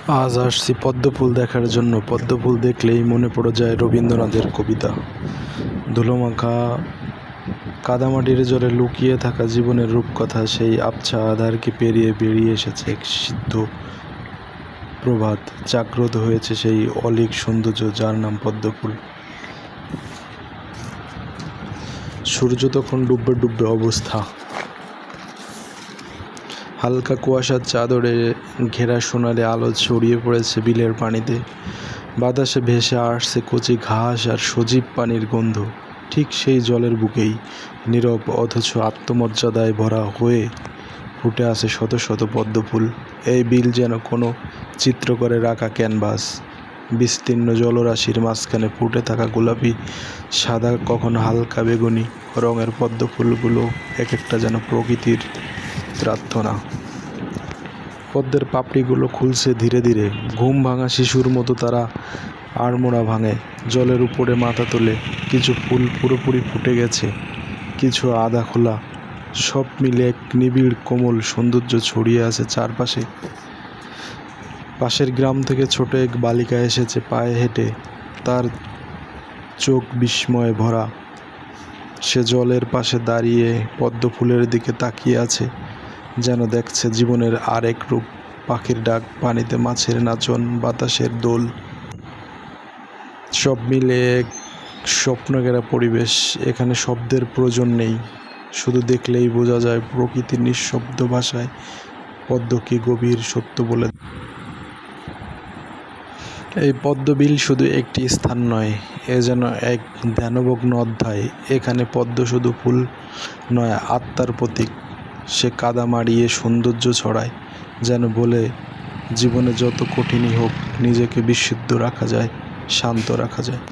আজ আসছি পদ্মফুল দেখার জন্য। পদ্মফুল দেখলেই মনে পড়ে যায় রবীন্দ্রনাথের কবিতা। ধুলোমাখা কাদামাটির জলে লুকিয়ে থাকা জীবনের রূপকথা, সেই আবছা আধারকে পেরিয়ে বেরিয়ে এসেছে এক সিদ্ধ প্রভাত। জাগ্রত হয়েছে সেই অলীক সৌন্দর্য যার নাম পদ্মফুল। সূর্য তখন ডুববে ডুববে অবস্থা। হালকা কুয়াশার চাদরে ঘেরা সোনালি আলো ছড়িয়ে পড়েছে বিলের পানিতে। বাতাসে ভেসে আসছে কচি ঘাস আর সজীব পানির গন্ধ। ঠিক সেই জলের বুকেই নীরব অথচ আত্মমর্যাদায় ভরা হয়ে ফুটে আছে শত শত পদ্মফুল। এই বিল যেন কোনো চিত্রকরে রাখা ক্যানভাস। বিস্তীর্ণ জলরাশির মাঝখানে ফুটে থাকা গোলাপি, সাদা, কখনো হালকা বেগুনি রঙের পদ্মফুলগুলো এক একটা যেন প্রকৃতির প্রার্থনা। পদ্মের পাপড়িগুলো খুলছে ধীরে ধীরে, ঘুম ভাঙা শিশুর মতো তারা আড়মোড়া ভাঙে, জলের উপরে মাথা তোলে। কিছু ফুল পুরোপুরি ফুটে গেছে, কিছু আধা খোলা। সব মিলে এক নিবিড় কোমল সৌন্দর্য ছড়িয়ে আছে চারপাশে। পাশের গ্রাম থেকে ছোট এক বালিকা এসেছে পায়ে হেঁটে, তার চোখ বিস্ময়ে ভরা। সে জলের পাশে দাঁড়িয়ে পদ্ম ফুলের দিকে তাকিয়ে আছে, যেন দেখছে জীবনের আরেক রূপ। পাখির ডাক, পানিতে মাছের নাচন, বাতাসের দোল, সব মিলে এক স্বপ্নঘেরা পরিবেশ। এখানে শব্দের প্রয়োজন নেই, শুধু দেখলেই বোঝা যায় প্রকৃতির নিঃশব্দ ভাষায় পদ্ম কি গভীর সত্য বলে। এই পদ্মবিল শুধু একটি স্থান নয়, এ যেন এক ধ্যানমগ্ন অধ্যায়। এখানে পদ্ম শুধু ফুল নয়, আত্মার প্রতীক। সে কাদা মাড়িয়ে সৌন্দর্য ছড়ায়, যেন বলে জীবনে যত কঠিনই হোক নিজেকে বিশুদ্ধ রাখা যায়, শান্ত রাখা যায়।